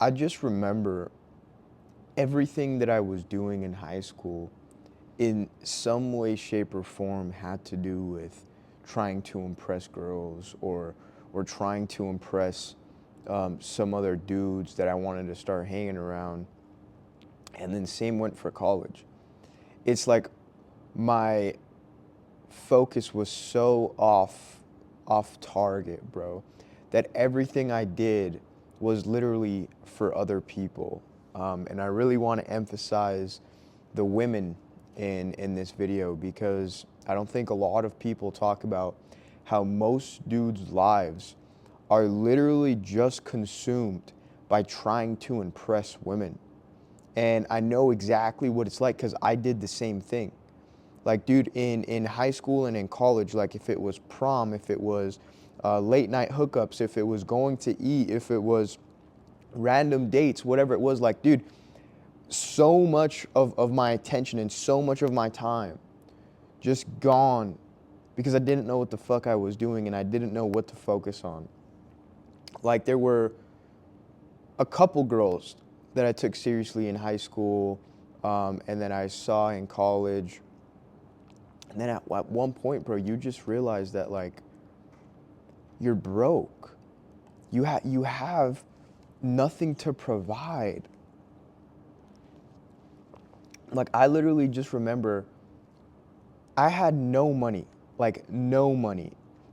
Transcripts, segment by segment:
I just remember everything that I was doing in high school in some way, shape, or form had to do with trying to impress girls or trying to impress some other dudes that I wanted to start hanging around. And then same went for college. It's like my focus was so off target, bro, that everything I did was literally for other people. And I really want to emphasize the women in this video because I don't think a lot of people talk about how most dudes' lives are literally just consumed by trying to impress women. And I know exactly what it's like because I did the same thing. Like, dude, in high school and in college, like if it was prom, if it was late night hookups, if it was going to eat, if it was random dates, whatever it was, like, dude, so much of my attention and so much of my time just gone because I didn't know what the fuck I was doing and I didn't know what to focus on. Like, there were a couple girls that I took seriously in high school and then I saw in college. And then at one point, bro, you just realize that, like, you're broke. You have nothing to provide. Like, I literally just remember I had no money, like no money,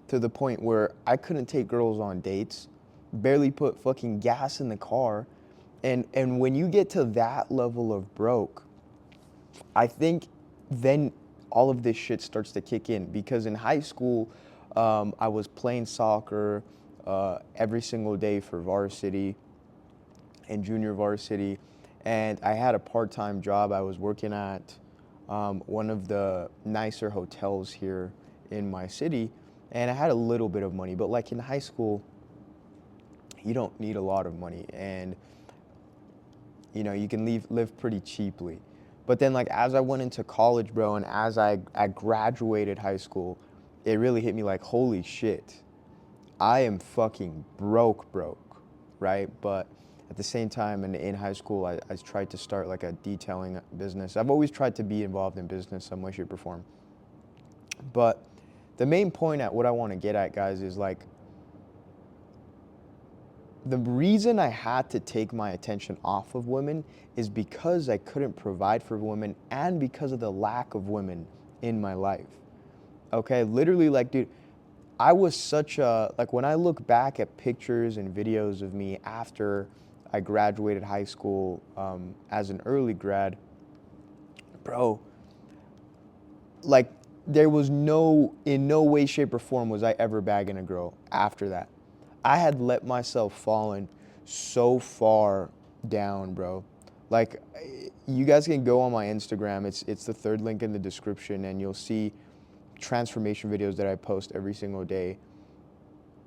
to the point where I couldn't take girls on dates, barely put fucking gas in the car. And when you get to that level of broke, I think then all of this shit starts to kick in because in high school, I was playing soccer every single day for varsity and junior varsity, and I had a part-time job. I was working at one of the nicer hotels here in my city, and I had a little bit of money, but like in high school, you don't need a lot of money, and you know, you can live pretty cheaply. But then like as I went into college, bro, and as I graduated high school, it really hit me like, holy shit, I am fucking broke, right? But at the same time, in high school, I tried to start like a detailing business. I've always tried to be involved in business some way, shape, or form. But the main point at what I want to get at, guys, is like, the reason I had to take my attention off of women is because I couldn't provide for women and because of the lack of women in my life. Okay, literally, like, dude, I was such a, like, when I look back at pictures and videos of me after I graduated high school as an early grad, bro, like, there was in no way, shape, or form was I ever bagging a girl after that. I had let myself fallen so far down, bro. Like, you guys can go on my Instagram. It's the third link in the description, and you'll see transformation videos that I post every single day.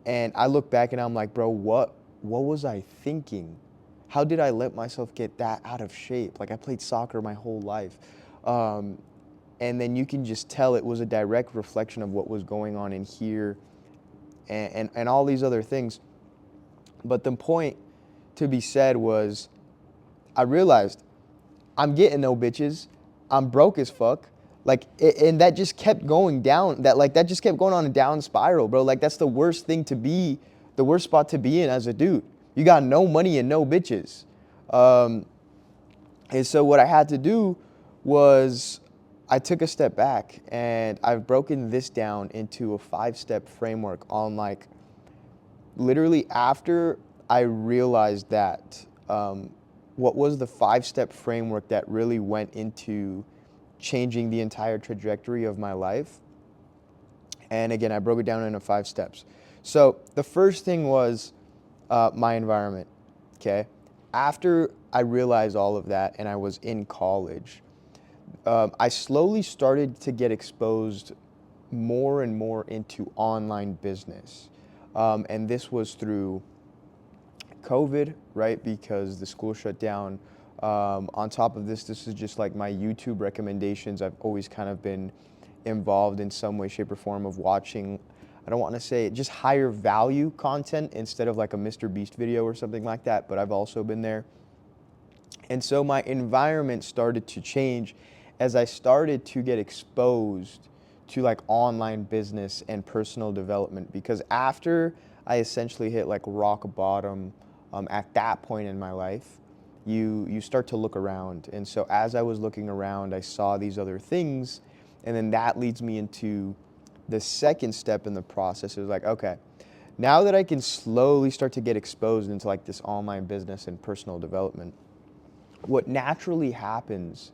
And I look back and I'm like, bro, what was I thinking? How did I let myself get that out of shape? Like, I played soccer my whole life. And then you can just tell it was a direct reflection of what was going on in here and all these other things. But the point to be said was, I realized I'm getting no bitches. I'm broke as fuck. Like, and that just kept going down. That just kept going on a down spiral, bro. Like, that's the worst thing to be, the worst spot to be in as a dude. You got no money and no bitches. And so what I had to do was I took a step back and I've broken this down into a 5-step framework on, like, literally after I realized that, what was the 5-step framework that really went into changing the entire trajectory of my life. And again, I broke it down into 5 steps. So the first thing was my environment, okay? After I realized all of that and I was in college, I slowly started to get exposed more and more into online business. And this was through COVID, right? Because the school shut down. On top of this is just like my YouTube recommendations. I've always kind of been involved in some way, shape, or form of watching I don't want to say just higher value content instead of like a Mr. Beast video or something like that, but I've also been there. And so my environment started to change as I started to get exposed to like online business and personal development, because after I essentially hit like rock bottom at that point in my life, you start to look around. And so as I was looking around, I saw these other things, and then that leads me into the second step in the process. It was like, okay, now that I can slowly start to get exposed into like this online business and personal development, what naturally happens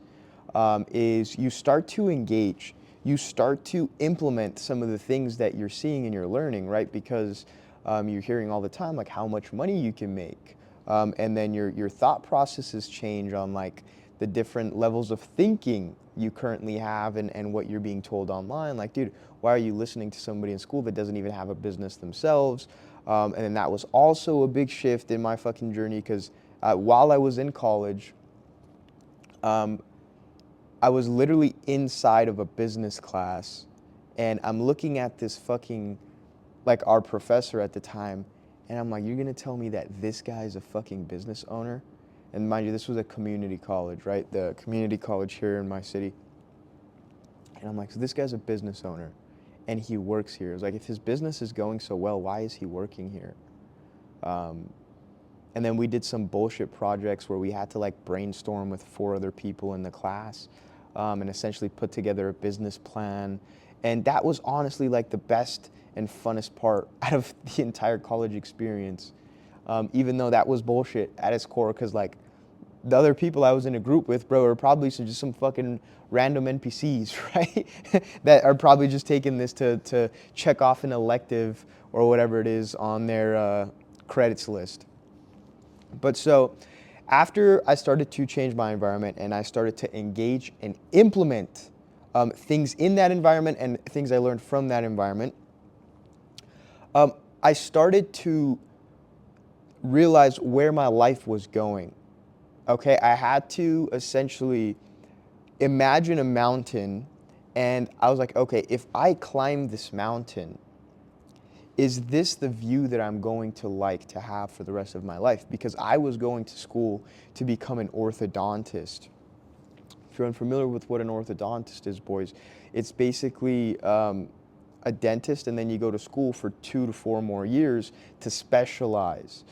is you start to engage, you start to implement some of the things that you're seeing and you're learning, right? Because you're hearing all the time like how much money you can make, and then your thought processes change on like the different levels of thinking you currently have, and what you're being told online. Like, dude, why are you listening to somebody in school that doesn't even have a business themselves? And then that was also a big shift in my fucking journey, because while I was in college, I was literally inside of a business class, and I'm looking at this fucking, like, our professor at the time, and I'm like, you're gonna tell me that this guy's a fucking business owner? And mind you, this was a community college, right? The community college here in my city. And I'm like, so this guy's a business owner, and he works here. I was like, if his business is going so well, why is he working here? And then we did some bullshit projects where we had to like brainstorm with 4 other people in the class, and essentially put together a business plan. And that was honestly like the best and funnest part out of the entire college experience, even though that was bullshit at its core, because like the other people I was in a group with, bro, are probably just some fucking random NPCs, right? That are probably just taking this to check off an elective or whatever it is on their credits list. But so after I started to change my environment and I started to engage and implement things in that environment and things I learned from that environment, I started to realize where my life was going. Okay, I had to essentially imagine a mountain, and I was like, okay, if I climb this mountain, is this the view that I'm going to like to have for the rest of my life? Because I was going to school to become an orthodontist. If you're unfamiliar with what an orthodontist is, boys, it's basically a dentist, and then you go to school for 2 to 4 more years to specialize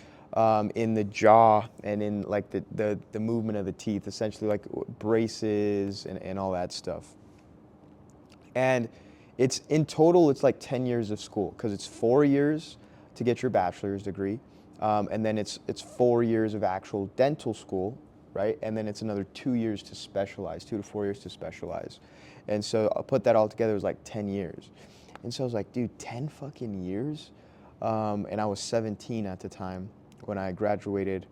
in the jaw and in like the movement of the teeth, essentially like braces and all that stuff. And it's in total, it's like 10 years of school, because it's 4 years to get your bachelor's degree, and then it's 4 years of actual dental school, right? And then it's another 2 years to specialize, 2 to 4 years to specialize. And so I'll put that all together, it was like 10 years. And so I was like, dude, 10 fucking years? And I was 17 at the time when I graduated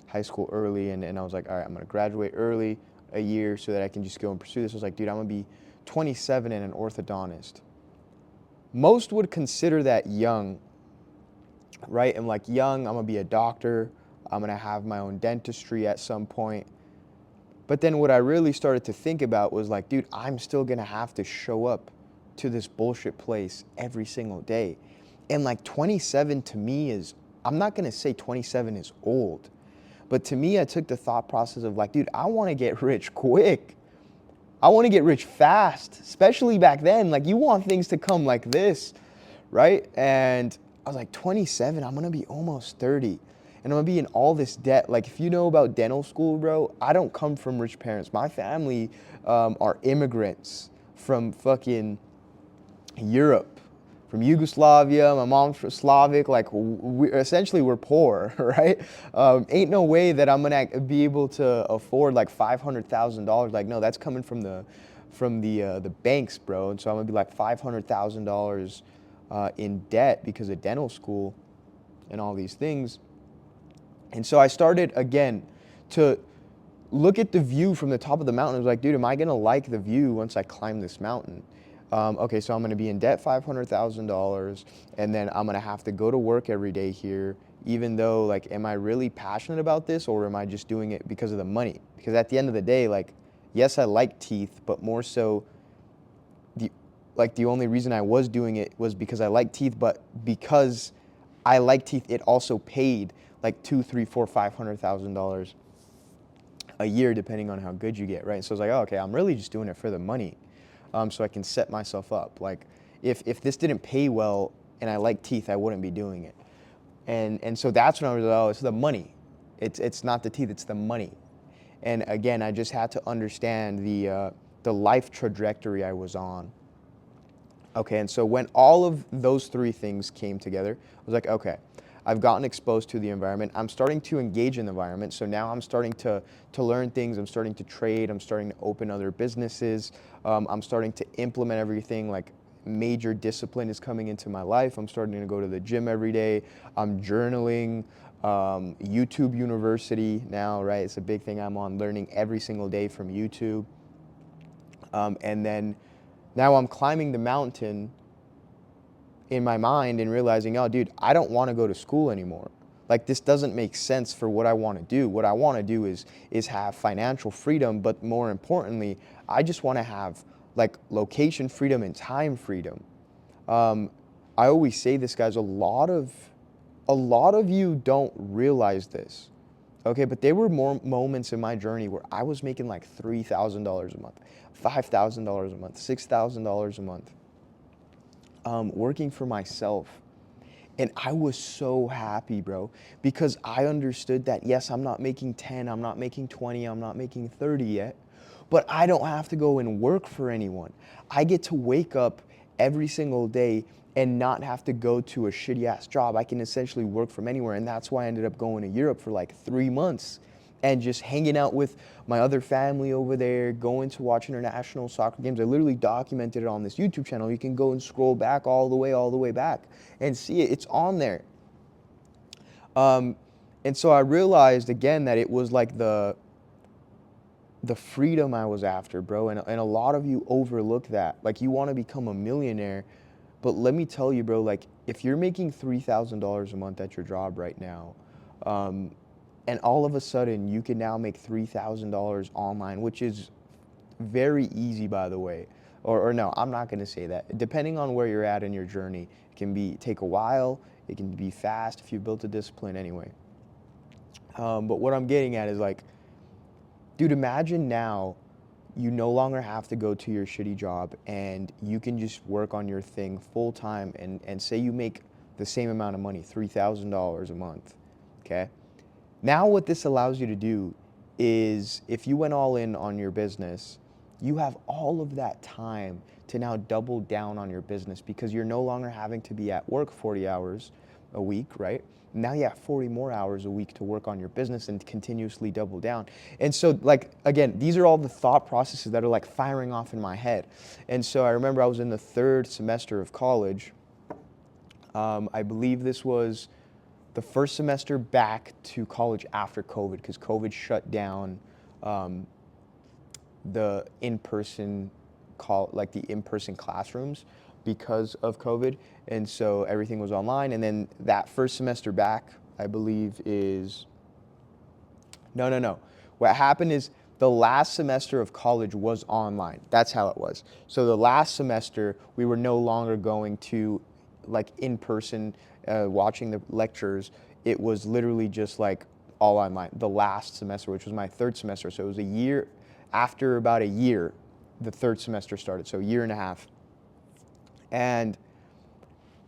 high school early, and I was like, all right, I'm gonna graduate early a year so that I can just go and pursue this. I was like, dude, I'm gonna be 27 and an orthodontist. Most would consider that young, right? I'm like, young, I'm gonna be a doctor, I'm gonna have my own dentistry at some point. But then what I really started to think about was like, dude, I'm still gonna have to show up to this bullshit place every single day. And like 27 to me is, I'm not gonna say 27 is old, but to me, I took the thought process of like, dude, I wanna get rich quick. I want to get rich fast, especially back then. Like, you want things to come like this, right? And I was like, 27, I'm going to be almost 30. And I'm going to be in all this debt. Like, if you know about dental school, bro, I don't come from rich parents. My family are immigrants from fucking Europe, from Yugoslavia. My mom's from Slavic. Like, we're poor, right? Ain't no way that I'm gonna be able to afford like $500,000. Like, no, that's coming from the banks, bro. And so I'm gonna be like $500,000 in debt because of dental school and all these things. And so I started again to look at the view from the top of the mountain. I was like, dude, am I gonna like the view once I climb this mountain? Okay, so I'm gonna be in debt $500,000, and then I'm gonna have to go to work every day here, even though, like, am I really passionate about this, or am I just doing it because of the money? Because at the end of the day, like, yes, I like teeth, but more so like the only reason I was doing it was because I like teeth, but because I like teeth, it also paid like two, three, four, $500,000 a year, depending on how good you get, right? So I was like, oh, okay, I'm really just doing it for the money, so I can set myself up. Like, if this didn't pay well and I like teeth, I wouldn't be doing it. And so that's when I was like, oh, it's the money. It's not the teeth, it's the money. And again, I just had to understand the life trajectory I was on. Okay, and so when all of those three things came together, I was like, okay, I've gotten exposed to the environment. I'm starting to engage in the environment. So now I'm starting to learn things. I'm starting to trade. I'm starting to open other businesses. I'm starting to implement everything. Like, major discipline is coming into my life. I'm starting to go to the gym every day. I'm journaling. YouTube University now, right? It's a big thing I'm on, learning every single day from YouTube. And then now I'm climbing the mountain in my mind and realizing, oh, dude, I don't want to go to school anymore. Like, this doesn't make sense for what I want to do. What I want to do is have financial freedom, but more importantly, I just want to have like location freedom and time freedom. I always say this, guys. A lot of you don't realize this, okay? But there were more moments in my journey where I was making like $3,000 a month, $5,000 a month, $6,000 a month, working for myself. And I was so happy, bro, because I understood that, yes, I'm not making 10, I'm not making 20, I'm not making 30 yet, but I don't have to go and work for anyone. I get to wake up every single day and not have to go to a shitty ass job. I can essentially work from anywhere. And that's why I ended up going to Europe for like 3 months and just hanging out with my other family over there, going to watch international soccer games. I literally documented it on this YouTube channel. You can go and scroll back all the way back and see it. It's on there. And so I realized again that it was like the freedom I was after, bro. And a lot of you overlook that. Like, you want to become a millionaire, but let me tell you, bro, like, if you're making $3,000 a month at your job right now, and all of a sudden you can now make $3,000 online, which is very easy, by the way. Or no, I'm not going to say that. Depending on where you're at in your journey, it can take a while. It can be fast if you built a discipline anyway. But what I'm getting at is, like, dude, imagine now you no longer have to go to your shitty job and you can just work on your thing full time, and say you make the same amount of money, $3,000 a month, okay? Now what this allows you to do is, if you went all in on your business, you have all of that time to now double down on your business, because you're no longer having to be at work 40 hours a week, right? Now you have 40 more hours a week to work on your business and continuously double down. And so, like, again, these are all the thought processes that are like firing off in my head. And so I remember I was in the third semester of college. I believe this was the first semester back to college after COVID, because COVID shut down the in-person the in-person classrooms because of COVID, and so everything was online. And then that first semester back, I believe, is no. What happened is the last semester of college was online. That's how it was. So the last semester, we were no longer going to like in person, watching the lectures. It was literally just like all online. The last semester, which was my third semester, so it was a year after. About a year, the third semester started, so a year and a half. And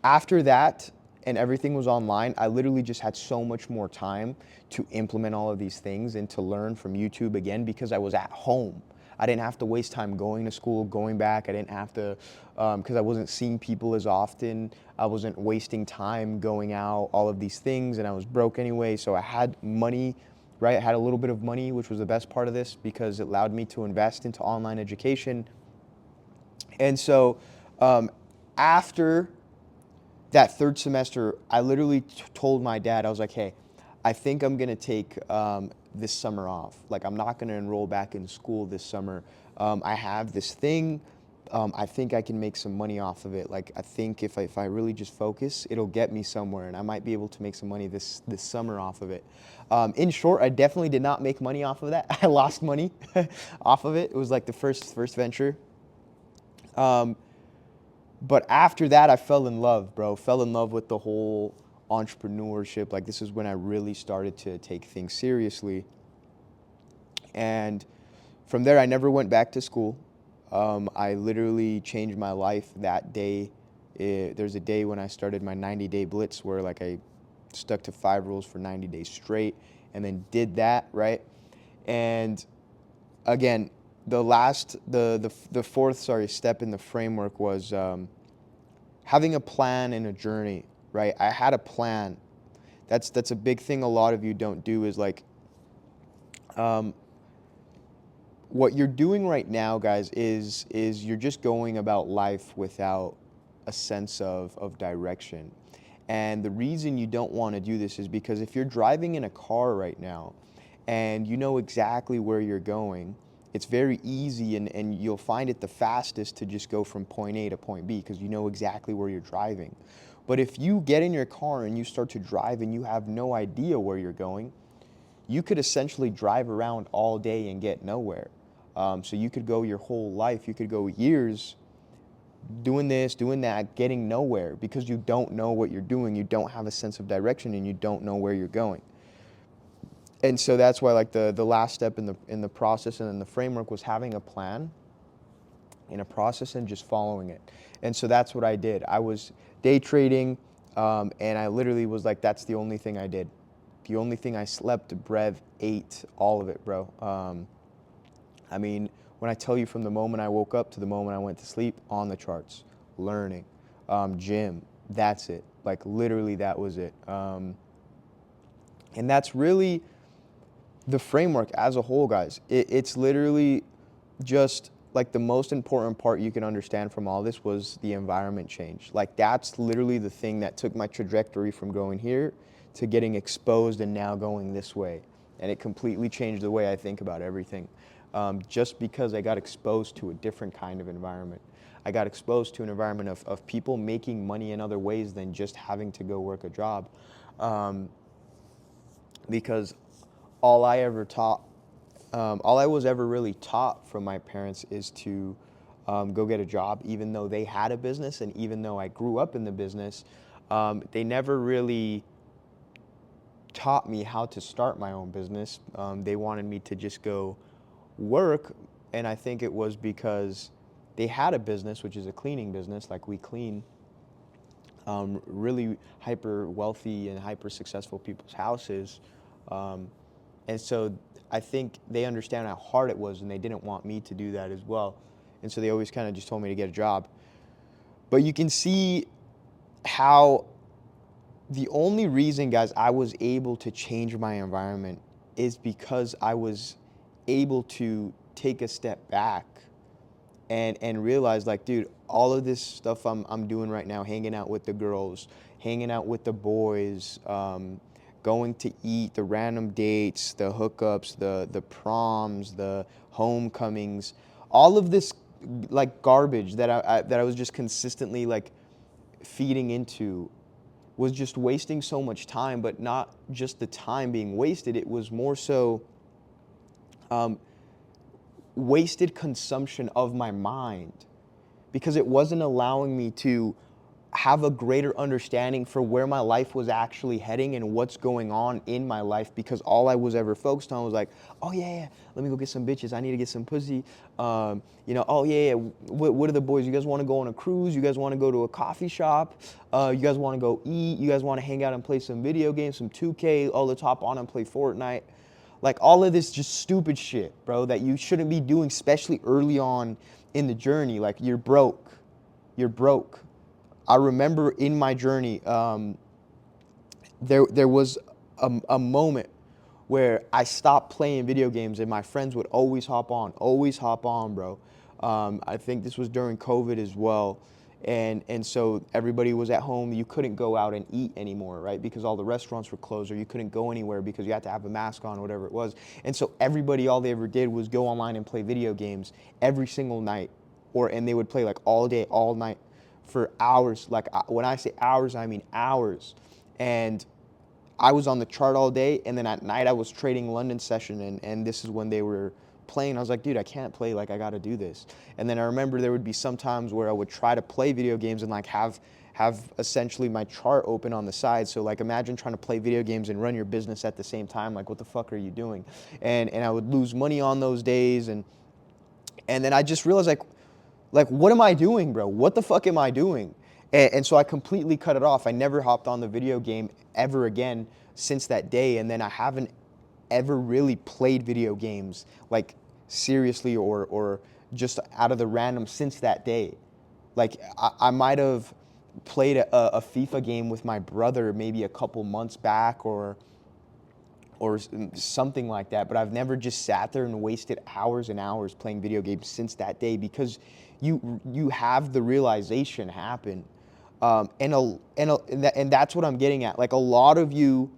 after that, and everything was online, I literally just had so much more time to implement all of these things and to learn from YouTube again, because I was at home. I didn't have to waste time going to school, going back. I didn't have to, because I wasn't seeing people as often. I wasn't wasting time going out, all of these things, and I was broke anyway. So I had money, right? I had a little bit of money, which was the best part of this, because it allowed me to invest into online education. And so after that third semester, I literally told my dad, I was like, hey, I think I'm going to take this summer off. Like, I'm not going to enroll back in school this summer. I have this thing. I think I can make some money off of it. Like, I think if I really just focus, it'll get me somewhere, and I might be able to make some money this summer off of it. In short, I definitely did not make money off of that. I lost money off of it. It was like the first venture. But after that, I fell in love, bro. Fell in love with the whole entrepreneurship. Like, this is when I really started to take things seriously. And from there, I never went back to school. I literally changed my life that day. There's a day when I started my 90-day blitz where, like, I stuck to 5 rules for 90 days straight and then did that, right? And again, the fourth, step in the framework was having a plan and a journey, right? I had a plan. That's a big thing a lot of you don't do is like, um, what you're doing right now, guys, is you're just going about life without a sense of direction. And the reason you don't want to do this is because if you're driving in a car right now and you know exactly where you're going, it's very easy and you'll find it the fastest to just go from point A to point B because you know exactly where you're driving. But if you get in your car and you start to drive and you have no idea where you're going, you could essentially drive around all day and get nowhere. So you could go your whole life, you could go years doing this, doing that, getting nowhere because you don't know what you're doing. You don't have a sense of direction and you don't know where you're going. And so that's why, like, the last step in the process and in the framework was having a plan in a process and just following it. And so that's what I did. I was day trading, and I literally was like, that's the only thing I did. The only thing I slept, breathed, ate, all of it, bro. I mean, when I tell you from the moment I woke up to the moment I went to sleep, on the charts, learning, gym, that's it. Like, literally, that was it. And that's really the framework as a whole, guys. It's literally just like the most important part you can understand from all this was the environment change. Like, that's literally the thing that took my trajectory from going here to getting exposed and now going this way. And it completely changed the way I think about everything. Just because I got exposed to a different kind of environment. I got exposed to an environment of people making money in other ways than just having to go work a job. Because all I ever taught, all I was ever really taught from my parents is to go get a job, even though they had a business and even though I grew up in the business, they never really taught me how to start my own business. They wanted me to just go work, and I think it was because they had a business, which is a cleaning business, like we clean really hyper wealthy and hyper successful people's houses. And so I think they understand how hard it was and they didn't want me to do that as well. And so they always kind of just told me to get a job. But you can see how the only reason, guys, I was able to change my environment is because I was able to take a step back and realize, like, dude, all of this stuff I'm doing right now, hanging out with the girls, hanging out with the boys, going to eat, the random dates, the hookups, the proms, the homecomings, all of this like garbage that I was just consistently like feeding into was just wasting so much time, but not just the time being wasted. It was more so wasted consumption of my mind because it wasn't allowing me to have a greater understanding for where my life was actually heading and what's going on in my life, because all I was ever focused on was like, oh yeah, let me go get some bitches. I need to get some pussy. Oh yeah, what are the boys? You guys want to go on a cruise? You guys want to go to a coffee shop? You guys want to go eat? You guys want to hang out and play some video games, some 2K, all the top on and play Fortnite? Like, all of this just stupid shit, bro, that you shouldn't be doing, especially early on in the journey. Like, you're broke. You're broke. I remember in my journey, there was a moment where I stopped playing video games and my friends would always hop on, bro. I think this was during COVID as well. And so everybody was at home. You couldn't go out and eat anymore, right? Because all the restaurants were closed, or you couldn't go anywhere because you had to have a mask on, whatever it was. And so everybody, all they ever did was go online and play video games every single night. And they would play like all day, all night for hours. Like, when I say hours, I mean hours. And I was on the chart all day, and then at night I was trading London session, and this is when they were playing. I was like, dude, I can't play. Like, I got to do this. And then I remember there would be some times where I would try to play video games and like have essentially my chart open on the side. So like imagine trying to play video games and run your business at the same time. Like, what the fuck are you doing? And I would lose money on those days. And then I just realized like what am I doing, bro? What the fuck am I doing? And so I completely cut it off. I never hopped on the video game ever again since that day. And then I haven't ever really played video games like seriously or just out of the random since that day. Like I might have played a FIFA game with my brother maybe a couple months back or something like that, but I've never just sat there and wasted hours and hours playing video games since that day, because you have the realization happen, and that's what I'm getting at. Like, a lot of you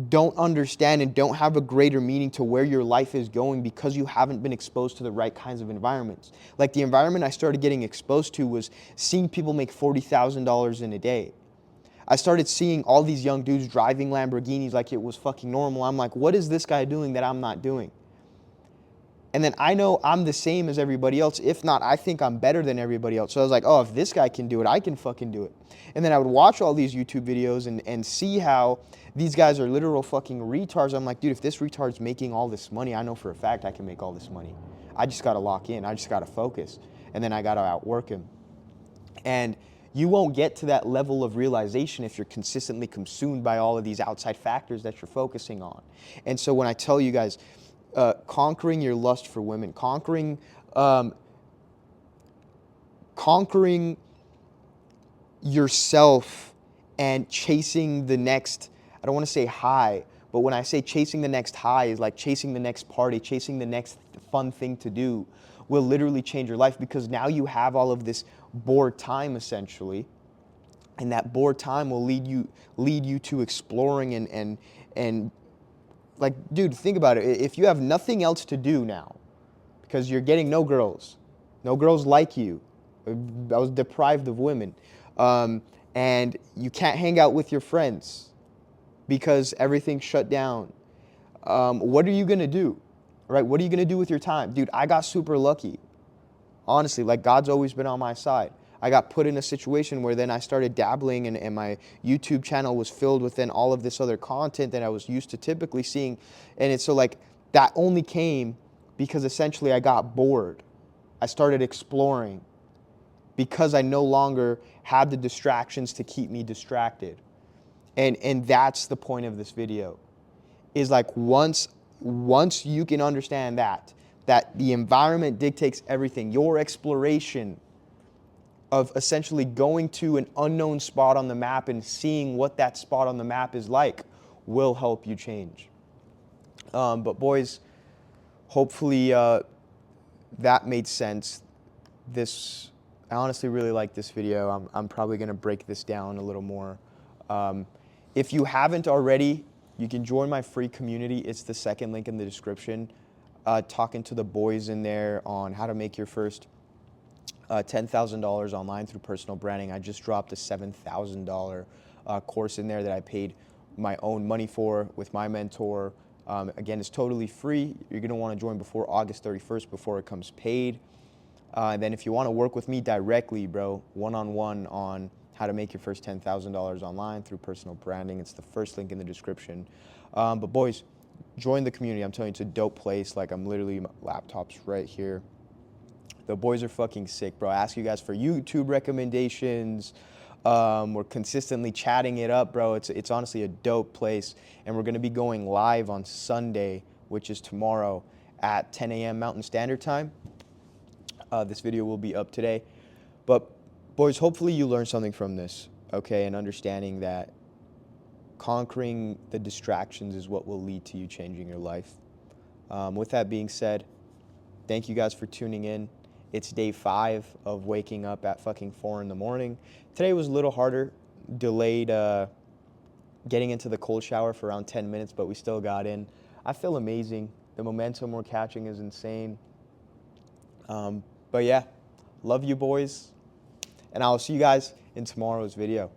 don't understand and don't have a greater meaning to where your life is going because you haven't been exposed to the right kinds of environments. Like, the environment I started getting exposed to was seeing people make $40,000 in a day. I started seeing all these young dudes driving Lamborghinis like it was fucking normal. I'm like, what is this guy doing that I'm not doing? And then I know I'm the same as everybody else. If not, I think I'm better than everybody else. So I was like, oh, if this guy can do it, I can fucking do it. And then I would watch all these YouTube videos and see how these guys are literal fucking retards. I'm like, dude, if this retard's making all this money, I know for a fact I can make all this money. I just got to lock in. I just got to focus. And then I got to outwork him. And you won't get to that level of realization if you're consistently consumed by all of these outside factors that you're focusing on. And so when I tell you guys, conquering your lust for women, conquering yourself and chasing the next, I don't want to say high, but when I say chasing the next high, is like chasing the next party, chasing the next fun thing to do, will literally change your life, because now you have all of this bored time essentially, and that bored time will lead you to exploring and like, dude, think about it. If you have nothing else to do now because you're getting no girls like you, I was deprived of women, and you can't hang out with your friends because everything's shut down, what are you gonna do? Right? What are you going to do with your time? Dude, I got super lucky. Honestly, like, God's always been on my side. I got put in a situation where then I started dabbling, and my YouTube channel was filled with then all of this other content that I was used to typically seeing. And it's so like that only came because essentially I got bored. I started exploring because I no longer had the distractions to keep me distracted. And that's the point of this video, is like once you can understand that the environment dictates everything, your exploration of essentially going to an unknown spot on the map and seeing what that spot on the map is like will help you change. But boys, hopefully that made sense. I honestly really like this video. I'm probably gonna break this down a little more. If you haven't already, you can join my free community. It's the second link in the description. Talking to the boys in there on how to make your first $10,000 online through personal branding. I just dropped a $7,000 course in there that I paid my own money for with my mentor. Again, it's totally free. You're going to want to join before August 31st before it comes paid. And then if you want to work with me directly, bro, one-on-one on how to make your first $10,000 online through personal branding, it's the first link in the description. But boys, join the community. I'm telling you, it's a dope place. Like, I'm literally, my laptop's right here. The boys are fucking sick, bro. I ask you guys for YouTube recommendations. We're consistently chatting it up, bro. It's honestly a dope place. And we're going to be going live on Sunday, which is tomorrow at 10 a.m. Mountain Standard Time. This video will be up today. But boys, hopefully you learned something from this, okay? And understanding that conquering the distractions is what will lead to you changing your life. With that being said, thank you guys for tuning in. It's day 5 of waking up at fucking 4 in the morning. Today was a little harder, delayed getting into the cold shower for around 10 minutes, but we still got in. I feel amazing. The momentum we're catching is insane. But yeah, love you boys, and I'll see you guys in tomorrow's video.